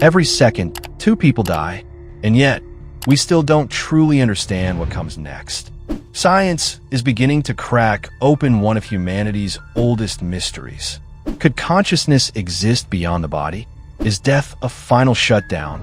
Every second, 2 people die, and yet, we still don't truly understand what comes next. Science is beginning to crack open one of humanity's oldest mysteries. Could consciousness exist beyond the body? Is death a final shutdown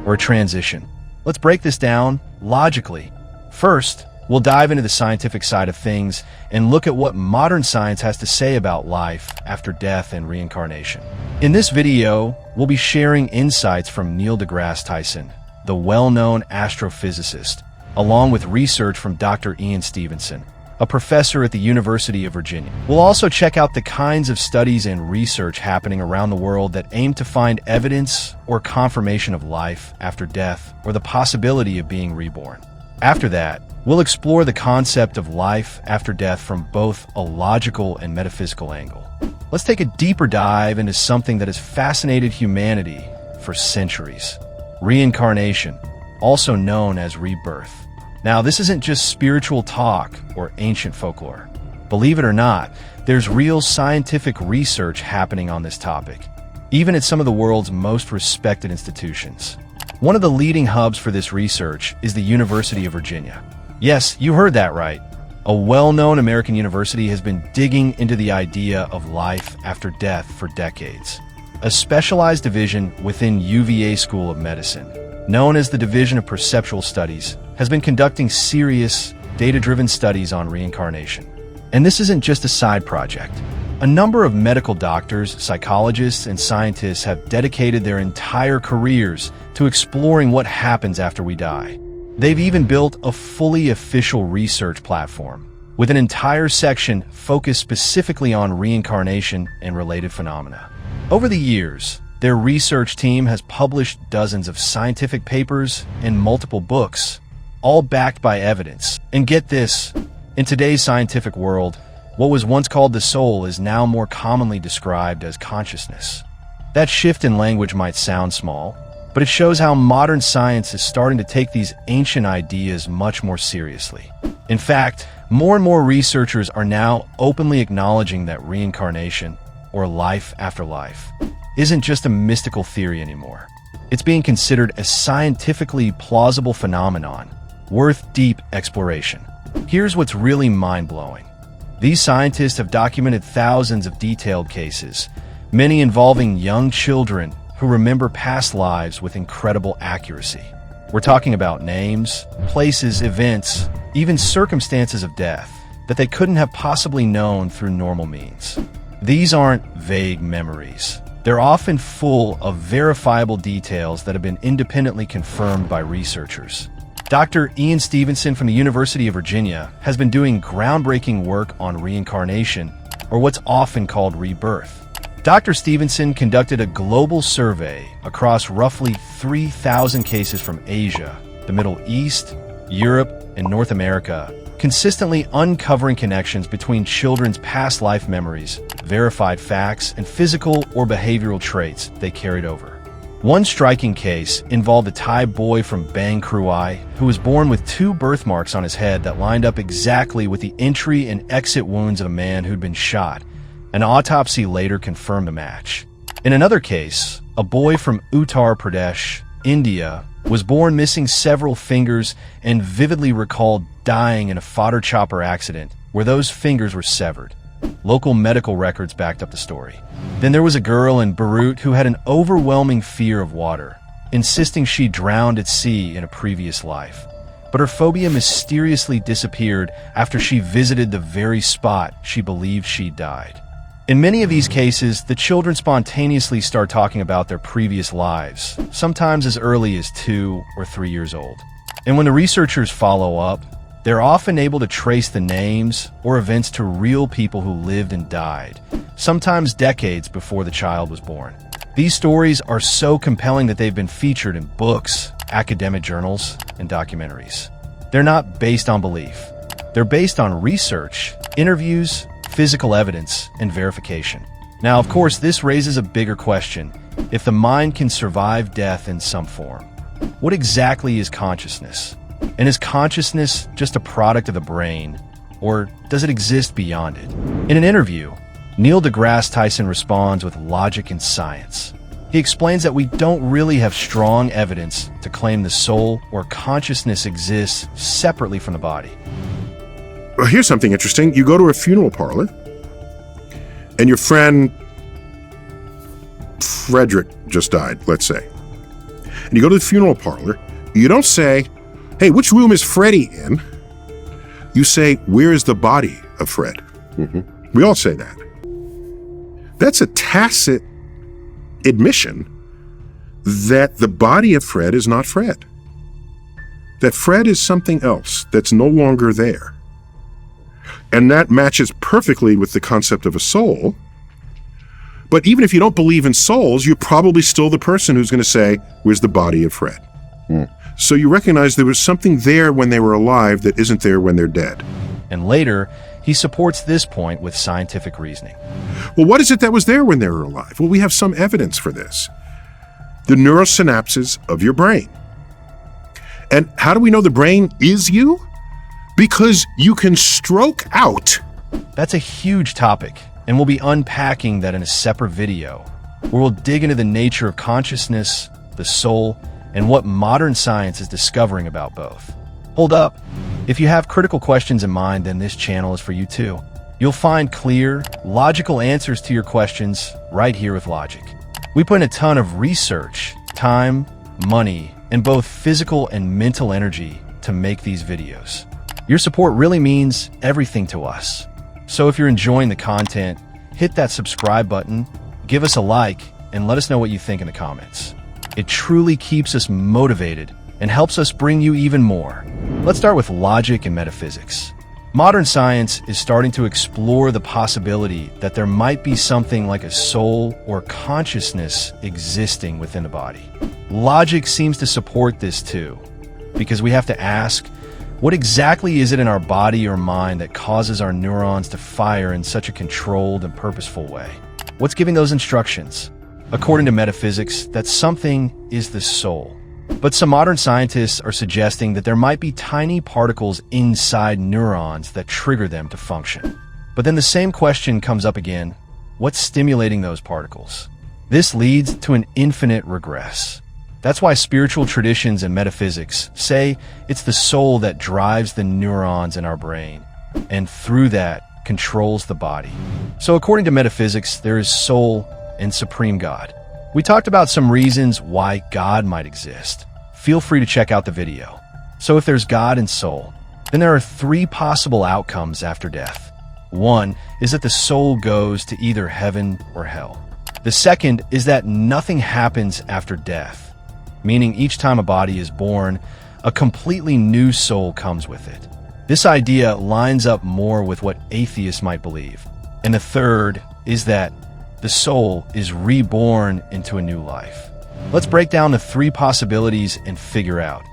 or a transition? Let's break this down logically. First, we'll dive into the scientific side of things and look at what modern science has to say about life after death and reincarnation. In this video, we'll be sharing insights from Neil deGrasse Tyson, the well-known astrophysicist, along with research from Dr. Stevenson, a professor at the University of Virginia. We'll also check out the kinds of studies and research happening around the world that aim to find evidence or confirmation of life after death or the possibility of being reborn. After that, we'll explore the concept of life after death from both a logical and metaphysical angle. Let's take a deeper dive into something that has fascinated humanity for centuries: reincarnation, also known as rebirth. Now, this isn't just spiritual talk or ancient folklore. Believe it or not, there's real scientific research happening on this topic, even at some of the world's most respected institutions. One of the leading hubs for this research is the University of Virginia. Yes, you heard that right. A well-known American university has been digging into the idea of life after death for decades. A specialized division within UVA School of Medicine, known as the Division of Perceptual Studies, has been conducting serious, data-driven studies on reincarnation. And this isn't just a side project. A number of medical doctors, psychologists, and scientists have dedicated their entire careers to exploring what happens after we die. They've even built a fully official research platform, with an entire section focused specifically on reincarnation and related phenomena. Over the years, their research team has published dozens of scientific papers and multiple books, all backed by evidence. And get this, in today's scientific world, what was once called the soul is now more commonly described as consciousness. That shift in language might sound small, but it shows how modern science is starting to take these ancient ideas much more seriously. In fact, more and more researchers are now openly acknowledging that reincarnation, or life after life, isn't just a mystical theory anymore. It's being considered a scientifically plausible phenomenon, worth deep exploration. Here's what's really mind-blowing. These scientists have documented thousands of detailed cases, many involving young children who remember past lives with incredible accuracy. We're talking about names, places, events, even circumstances of death that they couldn't have possibly known through normal means. These aren't vague memories. They're often full of verifiable details that have been independently confirmed by researchers. Dr. Stevenson from the University of Virginia has been doing groundbreaking work on reincarnation, or what's often called rebirth. Dr. Stevenson conducted a global survey across roughly 3,000 cases from Asia, the Middle East, Europe, and North America, consistently uncovering connections between children's past life memories, verified facts, and physical or behavioral traits they carried over. One striking case involved a Thai boy from Bang Krui who was born with 2 birthmarks on his head that lined up exactly with the entry and exit wounds of a man who'd been shot. An autopsy later confirmed the match. In another case, a boy from Uttar Pradesh, India, was born missing several fingers and vividly recalled dying in a fodder chopper accident where those fingers were severed. Local medical records backed up the story. Then there was a girl in Beirut who had an overwhelming fear of water, insisting she drowned at sea in a previous life. But her phobia mysteriously disappeared after she visited the very spot she believed she died. In many of these cases, the children spontaneously start talking about their previous lives, sometimes as early as 2 or 3 years old. And when the researchers follow up, they're often able to trace the names or events to real people who lived and died, sometimes decades before the child was born. These stories are so compelling that they've been featured in books, academic journals, and documentaries. They're not based on belief. They're based on research, interviews, physical evidence, and verification. Now, of course, this raises a bigger question. If the mind can survive death in some form, what exactly is consciousness? And is consciousness just a product of the brain, or does it exist beyond it? In an interview, Neil deGrasse Tyson responds with logic and science. He explains that we don't really have strong evidence to claim the soul or consciousness exists separately from the body. Well, here's something interesting. You go to a funeral parlor, and your friend Frederick just died, let's say. And you go to the funeral parlor, you don't say, hey, which room is Freddie in? You say, where is the body of Fred? Mm-hmm. We all say that. That's a tacit admission that the body of Fred is not Fred. That Fred is something else that's no longer there. And that matches perfectly with the concept of a soul. But even if you don't believe in souls, you're probably still the person who's going to say, where's the body of Fred? So you recognize there was something there when they were alive that isn't there when they're dead. And later, he supports this point with scientific reasoning. Well, what is it that was there when they were alive? Well, we have some evidence for this. The neurosynapses of your brain. And how do we know the brain is you? Because you can stroke out. That's a huge topic, and we'll be unpacking that in a separate video, where we'll dig into the nature of consciousness, the soul, and what modern science is discovering about both. Hold up. If you have critical questions in mind, then this channel is for you too. You'll find clear, logical answers to your questions right here with Logic. We put in a ton of research, time, money, and both physical and mental energy to make these videos. Your support really means everything to us. So if you're enjoying the content, hit that subscribe button, give us a like, and let us know what you think in the comments. It truly keeps us motivated and helps us bring you even more. Let's start with logic and metaphysics. Modern science is starting to explore the possibility that there might be something like a soul or consciousness existing within the body. Logic seems to support this too, because we have to ask, what exactly is it in our body or mind that causes our neurons to fire in such a controlled and purposeful way? What's giving those instructions? According to metaphysics, that something is the soul. But some modern scientists are suggesting that there might be tiny particles inside neurons that trigger them to function. But then the same question comes up again, what's stimulating those particles? This leads to an infinite regress. That's why spiritual traditions and metaphysics say it's the soul that drives the neurons in our brain, and through that controls the body. So according to metaphysics, there is soul and supreme God. We talked about some reasons why God might exist. Feel free to check out the video. So if there's God and soul, then there are three possible outcomes after death. One is that the soul goes to either heaven or hell. The second is that nothing happens after death, meaning each time a body is born, a completely new soul comes with it. This idea lines up more with what atheists might believe. And the third is that the soul is reborn into a new life. Let's break down the three possibilities and figure out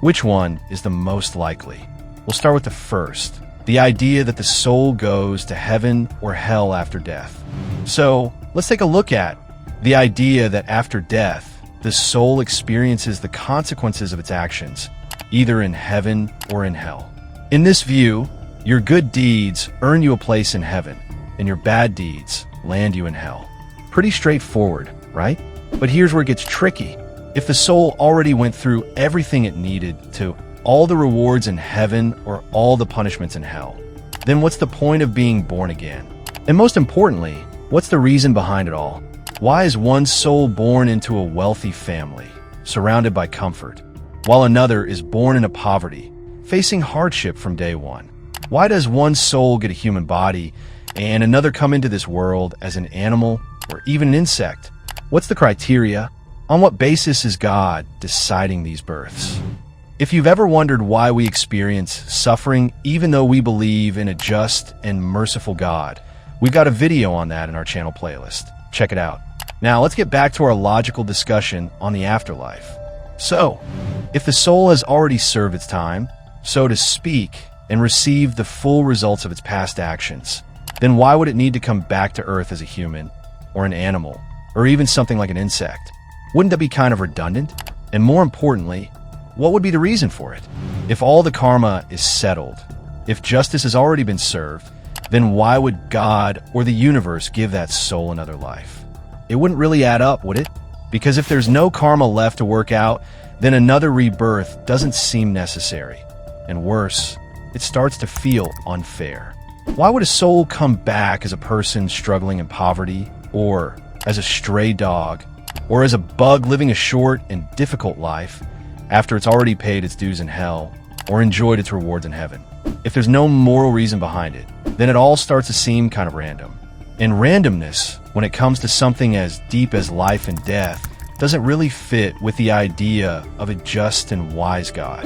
which one is the most likely. We'll start with the first, the idea that the soul goes to heaven or hell after death. So let's take a look at the idea that after death, the soul experiences the consequences of its actions, either in heaven or in hell. In this view, your good deeds earn you a place in heaven, and your bad deeds land you in hell. Pretty straightforward, right? But here's where it gets tricky. If the soul already went through everything it needed to, all the rewards in heaven or all the punishments in hell, then what's the point of being born again? And most importantly, what's the reason behind it all? Why is one soul born into a wealthy family, surrounded by comfort, while another is born into poverty, facing hardship from day one? Why does one soul get a human body and another come into this world as an animal or even an insect? What's the criteria? On what basis is God deciding these births? If you've ever wondered why we experience suffering even though we believe in a just and merciful God, we've got a video on that in our channel playlist. Check it out. Now let's get back to our logical discussion on the afterlife. So, if the soul has already served its time, so to speak, and received the full results of its past actions, then why would it need to come back to Earth as a human, or an animal, or even something like an insect? Wouldn't that be kind of redundant? And more importantly, what would be the reason for it? If all the karma is settled, if justice has already been served, then why would God or the universe give that soul another life? It wouldn't really add up, would it? Because if there's no karma left to work out, then another rebirth doesn't seem necessary. And worse, it starts to feel unfair. Why would a soul come back as a person struggling in poverty, or as a stray dog, or as a bug living a short and difficult life after it's already paid its dues in hell, or enjoyed its rewards in heaven? If there's no moral reason behind it, then it all starts to seem kind of random. And randomness, when it comes to something as deep as life and death, doesn't really fit with the idea of a just and wise God.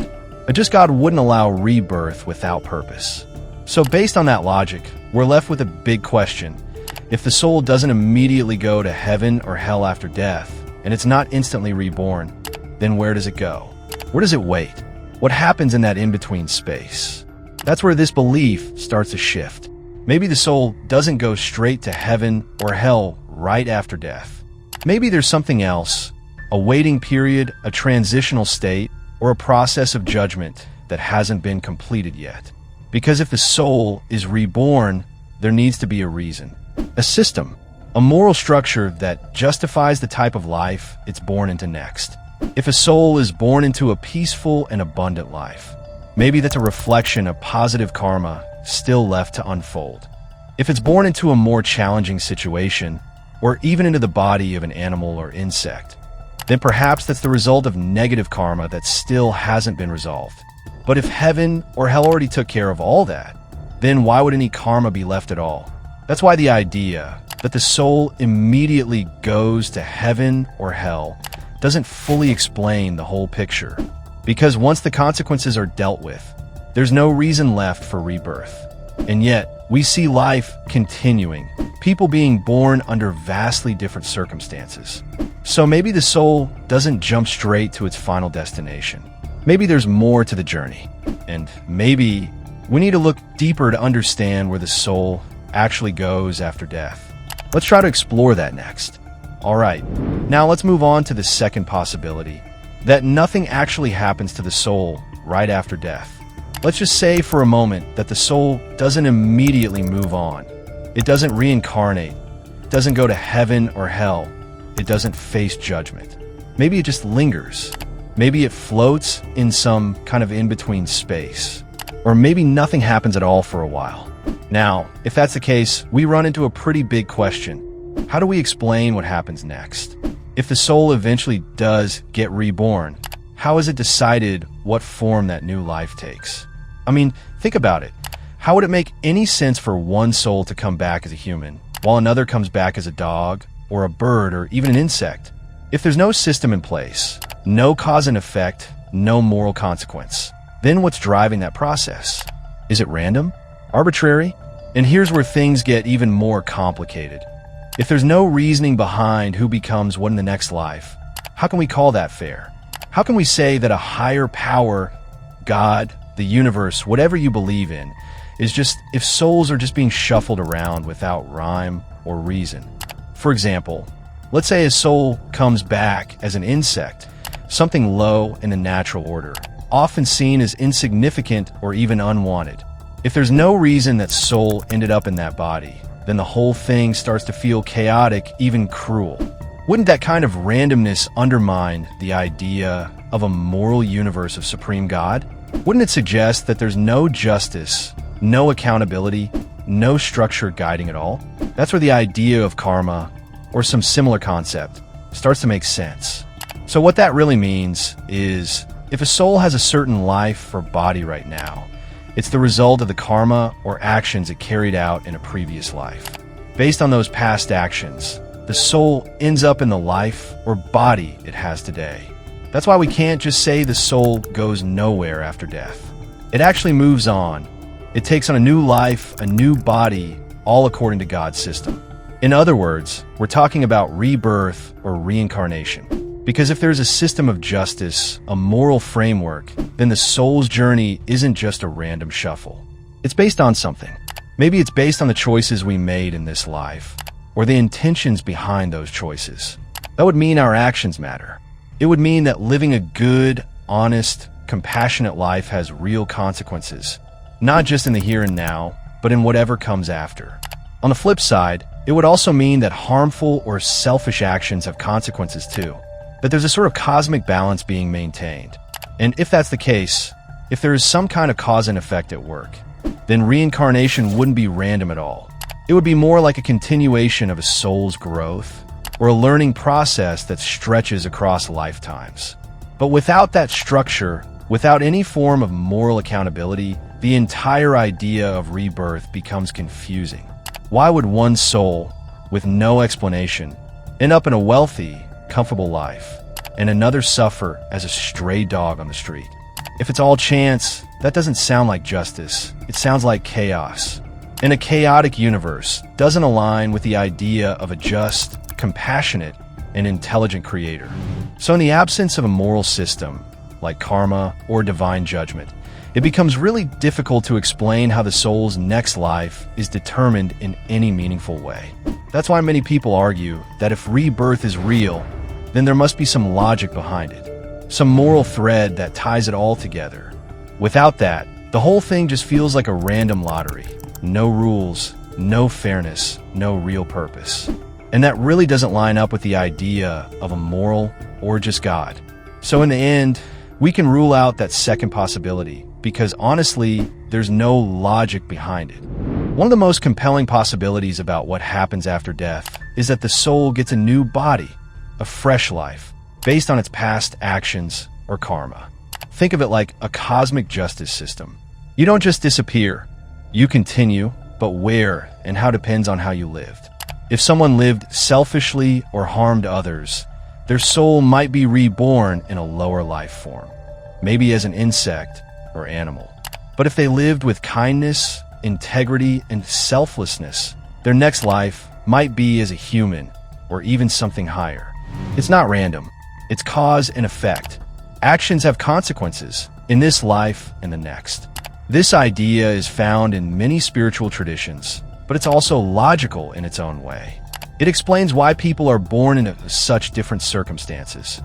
A just God wouldn't allow rebirth without purpose. So based on that logic, we're left with a big question. If the soul doesn't immediately go to heaven or hell after death, and it's not instantly reborn, then where does it go? Where does it wait? What happens in that in-between space? That's where this belief starts to shift. Maybe the soul doesn't go straight to heaven or hell right after death. Maybe there's something else, a waiting period, a transitional state, or a process of judgment that hasn't been completed yet. Because if the soul is reborn, there needs to be a reason, a system, a moral structure that justifies the type of life it's born into next. If a soul is born into a peaceful and abundant life, maybe that's a reflection of positive karma still left to unfold. If it's born into a more challenging situation, or even into the body of an animal or insect, then perhaps that's the result of negative karma that still hasn't been resolved. But if heaven or hell already took care of all that, then why would any karma be left at all? That's why the idea that the soul immediately goes to heaven or hell doesn't fully explain the whole picture. Because once the consequences are dealt with, there's no reason left for rebirth. And yet, we see life continuing, people being born under vastly different circumstances. So maybe the soul doesn't jump straight to its final destination. Maybe there's more to the journey. And maybe we need to look deeper to understand where the soul actually goes after death. Let's try to explore that next. Alright, now let's move on to the second possibility, that nothing actually happens to the soul right after death. Let's just say for a moment that the soul doesn't immediately move on. It doesn't reincarnate. It doesn't go to heaven or hell. It doesn't face judgment. Maybe it just lingers. Maybe it floats in some kind of in-between space. Or maybe nothing happens at all for a while. Now, if that's the case, we run into a pretty big question. How do we explain what happens next? If the soul eventually does get reborn, how is it decided what form that new life takes? I mean, think about it. How would it make any sense for one soul to come back as a human, while another comes back as a dog, or a bird, or even an insect? If there's no system in place, no cause and effect, no moral consequence, then what's driving that process? Is it random? Arbitrary? And here's where things get even more complicated. If there's no reasoning behind who becomes what in the next life, how can we call that fair? How can we say that a higher power, God, the universe, whatever you believe in, is just if souls are just being shuffled around without rhyme or reason? For example, let's say a soul comes back as an insect, something low in the natural order, often seen as insignificant or even unwanted. If there's no reason that soul ended up in that body, then the whole thing starts to feel chaotic, even cruel. Wouldn't that kind of randomness undermine the idea of a moral universe of supreme God? Wouldn't it suggest that there's no justice, no accountability, no structure guiding it all? That's where the idea of karma, or some similar concept, starts to make sense. So what that really means is, if a soul has a certain life or body right now, it's the result of the karma or actions it carried out in a previous life. Based on those past actions, the soul ends up in the life or body it has today. That's why we can't just say the soul goes nowhere after death. It actually moves on. It takes on a new life, a new body, all according to God's system. In other words, we're talking about rebirth or reincarnation. Because if there's a system of justice, a moral framework, then the soul's journey isn't just a random shuffle. It's based on something. Maybe it's based on the choices we made in this life, or the intentions behind those choices. That would mean our actions matter. It would mean that living a good, honest, compassionate life has real consequences, not just in the here and now, but in whatever comes after. On the flip side, It would also mean that harmful or selfish actions have consequences too, that there's a sort of cosmic balance being maintained. And if that's the case, if there is some kind of cause and effect at work, then reincarnation wouldn't be random at all. It would be more like a continuation of a soul's growth, or a learning process that stretches across lifetimes. But without that structure, without any form of moral accountability, the entire idea of rebirth becomes confusing. Why would one soul, with no explanation, end up in a wealthy, comfortable life, and another suffer as a stray dog on the street? If it's all chance, that doesn't sound like justice. It sounds like chaos. And a chaotic universe doesn't align with the idea of a just, compassionate, and intelligent creator. So in the absence of a moral system, like karma or divine judgment, it becomes really difficult to explain how the soul's next life is determined in any meaningful way. That's why many people argue that if rebirth is real, then there must be some logic behind it, some moral thread that ties it all together. Without that, the whole thing just feels like a random lottery. No rules, no fairness, no real purpose. And that really doesn't line up with the idea of a moral or just God. So in the end, we can rule out that second possibility because honestly, there's no logic behind it. One of the most compelling possibilities about what happens after death is that the soul gets a new body, a fresh life, based on its past actions or karma. Think of it like a cosmic justice system. You don't just disappear. You continue, but where and how depends on how you lived. If someone lived selfishly or harmed others, their soul might be reborn in a lower life form, maybe as an insect or animal. But if they lived with kindness, integrity, and selflessness, their next life might be as a human or even something higher. It's not random. It's cause and effect. Actions have consequences in this life and the next. This idea is found in many spiritual traditions, but it's also logical in its own way. It explains why people are born into such different circumstances,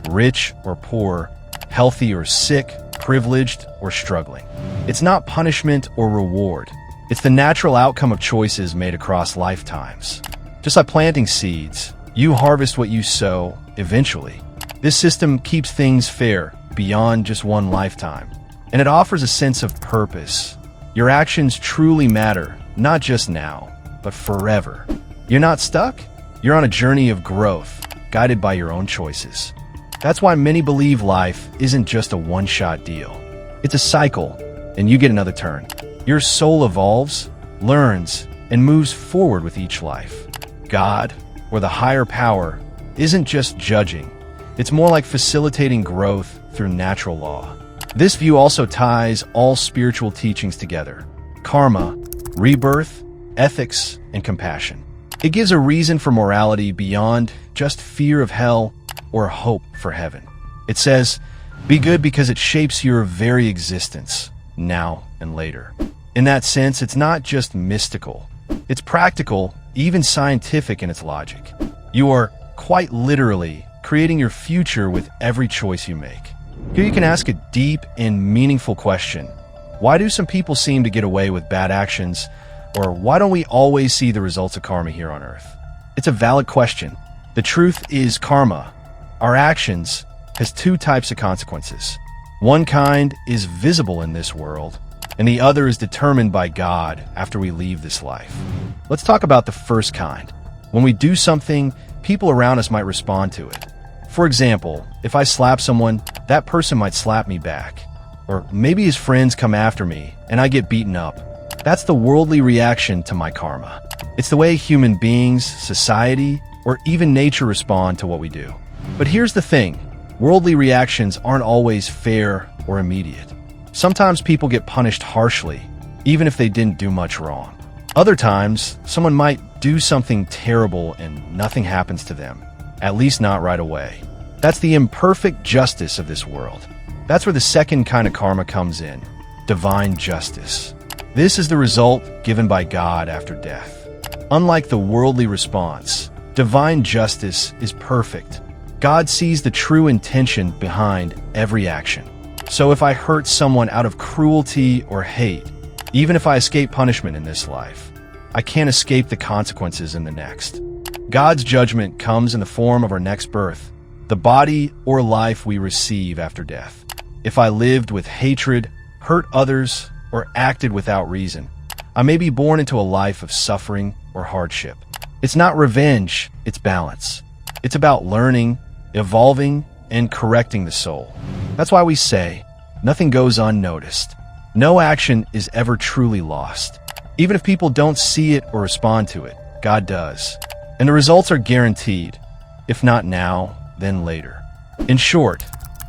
rich or poor, healthy or sick, privileged or struggling. It's not punishment or reward. It's the natural outcome of choices made across lifetimes. Just like planting seeds, you harvest what you sow eventually. This system keeps things fair beyond just one lifetime. And it offers a sense of purpose. Your actions truly matter, not just now, but forever. You're not stuck. You're on a journey of growth, guided by your own choices. That's why many believe life isn't just a one-shot deal. It's a cycle, and you get another turn. Your soul evolves, learns, and moves forward with each life. God, or the higher power, isn't just judging. It's more like facilitating growth through natural law. This view also ties all spiritual teachings together: karma, rebirth, ethics, and compassion. It gives a reason for morality beyond just fear of hell or hope for heaven. It says, be good because it shapes your very existence, now and later. In that sense, it's not just mystical. It's practical, even scientific in its logic. You are quite literally creating your future with every choice you make. Here you can ask a deep and meaningful question. Why do some people seem to get away with bad actions? Or why don't we always see the results of karma here on Earth? It's a valid question. The truth is karma, our actions, has two types of consequences. One kind is visible in this world, and the other is determined by God after we leave this life. Let's talk about the first kind. When we do something, people around us might respond to it. For example, if I slap someone, that person might slap me back. Or maybe his friends come after me and I get beaten up. That's the worldly reaction to my karma. It's the way human beings, society, or even nature respond to what we do. But here's the thing. Worldly reactions aren't always fair or immediate. Sometimes people get punished harshly, even if they didn't do much wrong. Other times, someone might do something terrible and nothing happens to them, at least not right away. That's the imperfect justice of this world. That's where the second kind of karma comes in, divine justice. This is the result given by God after death. Unlike the worldly response, divine justice is perfect. God sees the true intention behind every action. So if I hurt someone out of cruelty or hate, even if I escape punishment in this life, I can't escape the consequences in the next. God's judgment comes in the form of our next birth, the body or life we receive after death. If I lived with hatred, hurt others, or acted without reason, I may be born into a life of suffering or hardship. It's not revenge, it's balance. It's about learning, evolving, and correcting the soul. That's why we say, nothing goes unnoticed. No action is ever truly lost. Even if people don't see it or respond to it, God does. And the results are guaranteed. If not now, then later. In short,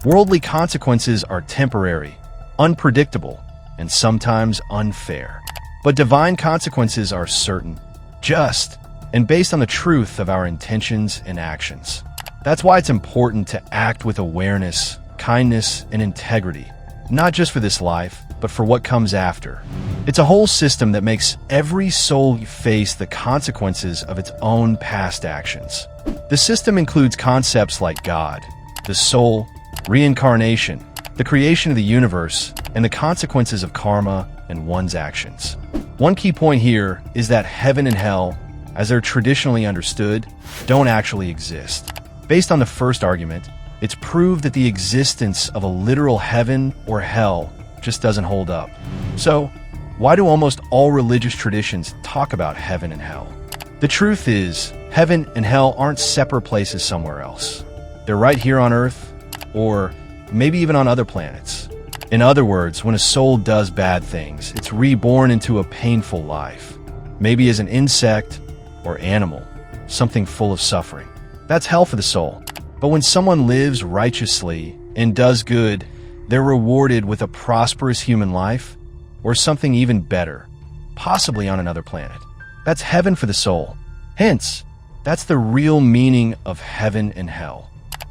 worldly consequences are temporary, unpredictable, and sometimes unfair. But divine consequences are certain, just, and based on the truth of our intentions and actions. That's why it's important to act with awareness, kindness, and integrity, not just for this life, but for what comes after. It's a whole system that makes every soul face the consequences of its own past actions. The system includes concepts like God, the soul, reincarnation, the creation of the universe, and the consequences of karma and one's actions. One key point here is that heaven and hell, as they're traditionally understood, don't actually exist. Based on the first argument, it's proved that the existence of a literal heaven or hell just doesn't hold up. So, why do almost all religious traditions talk about heaven and hell? The truth is, heaven and hell aren't separate places somewhere else. They're right here on Earth, or maybe even on other planets. In other words, when a soul does bad things, it's reborn into a painful life, maybe as an insect or animal, something full of suffering. That's hell for the soul. But when someone lives righteously and does good, they're rewarded with a prosperous human life or something even better, possibly on another planet. That's heaven for the soul. Hence, that's the real meaning of heaven and hell.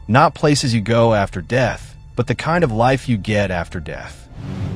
Not places you go after death, but the kind of life you get after death.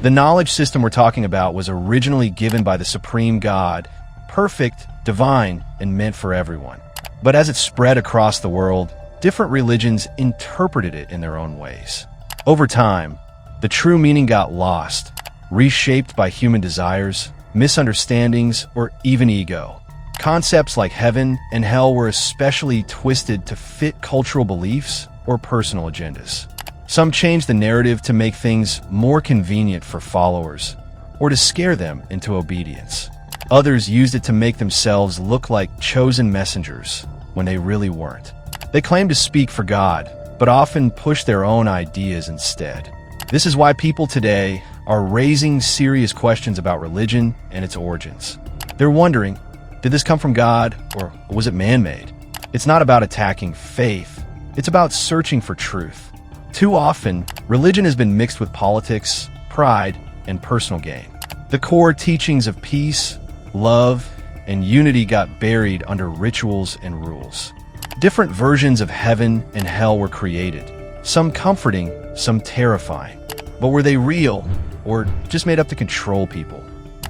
The knowledge system we're talking about was originally given by the Supreme God, perfect, divine, and meant for everyone. But as it spread across the world, different religions interpreted it in their own ways. Over time, the true meaning got lost, reshaped by human desires, misunderstandings, or even ego. Concepts like heaven and hell were especially twisted to fit cultural beliefs or personal agendas. Some changed the narrative to make things more convenient for followers, or to scare them into obedience. Others used it to make themselves look like chosen messengers when they really weren't. They claimed to speak for God, but often pushed their own ideas instead. This is why people today are raising serious questions about religion and its origins. They're wondering, did this come from God, or was it man-made? It's not about attacking faith, it's about searching for truth. Too often, religion has been mixed with politics, pride, and personal gain. The core teachings of peace, love, and unity got buried under rituals and rules. Different versions of heaven and hell were created, some comforting, some terrifying. But were they real, or just made up to control people?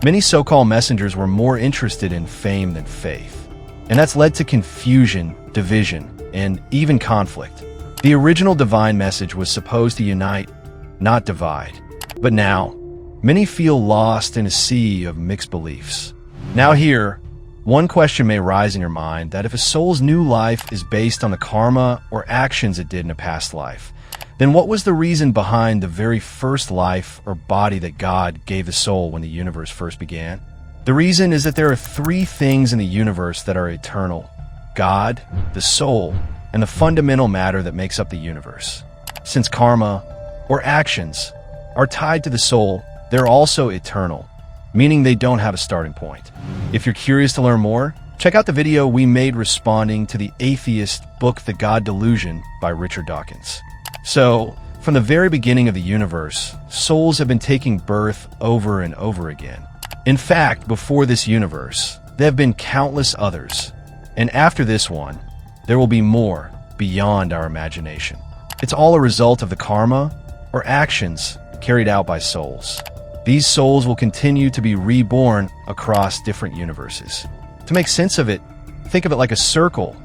Many so-called messengers were more interested in fame than faith, and that's led to confusion, division, and even conflict. The original divine message was supposed to unite, not divide. But now, many feel lost in a sea of mixed beliefs. Now here, one question may rise in your mind that if a soul's new life is based on the karma or actions it did in a past life, then what was the reason behind the very first life or body that God gave the soul when the universe first began? The reason is that there are three things in the universe that are eternal: God, the soul, and the fundamental matter that makes up the universe. Since karma, or actions, are tied to the soul, they're also eternal, meaning they don't have a starting point. If you're curious to learn more, check out the video we made responding to the atheist book The God Delusion by Richard Dawkins. So, from the very beginning of the universe, souls have been taking birth over and over again. In fact, before this universe, there have been countless others, and after this one, there will be more beyond our imagination. It's all a result of the karma or actions carried out by souls. These souls will continue to be reborn across different universes. To make sense of it, think of it like a circle.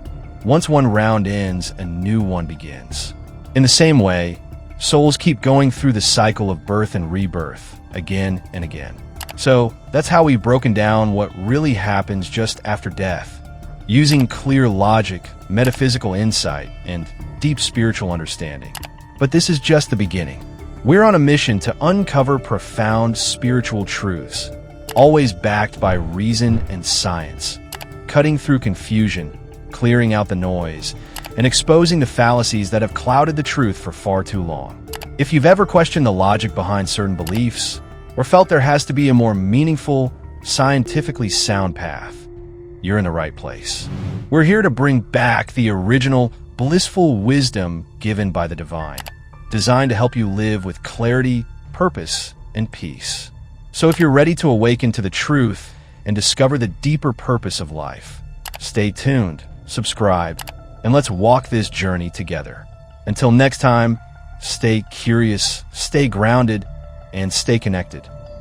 Once one round ends, a new one begins. In the same way, souls keep going through the cycle of birth and rebirth again and again. So that's how we've broken down what really happens just after death, using clear logic, metaphysical insight, and deep spiritual understanding. But this is just the beginning. We're on a mission to uncover profound spiritual truths, always backed by reason and science, cutting through confusion, clearing out the noise, and exposing the fallacies that have clouded the truth for far too long. If you've ever questioned the logic behind certain beliefs, or felt there has to be a more meaningful, scientifically sound path, you're in the right place. We're here to bring back the original, blissful wisdom given by the divine, designed to help you live with clarity, purpose, and peace. So if you're ready to awaken to the truth and discover the deeper purpose of life, stay tuned, subscribe, and let's walk this journey together. Until next time, stay curious, stay grounded, and stay connected.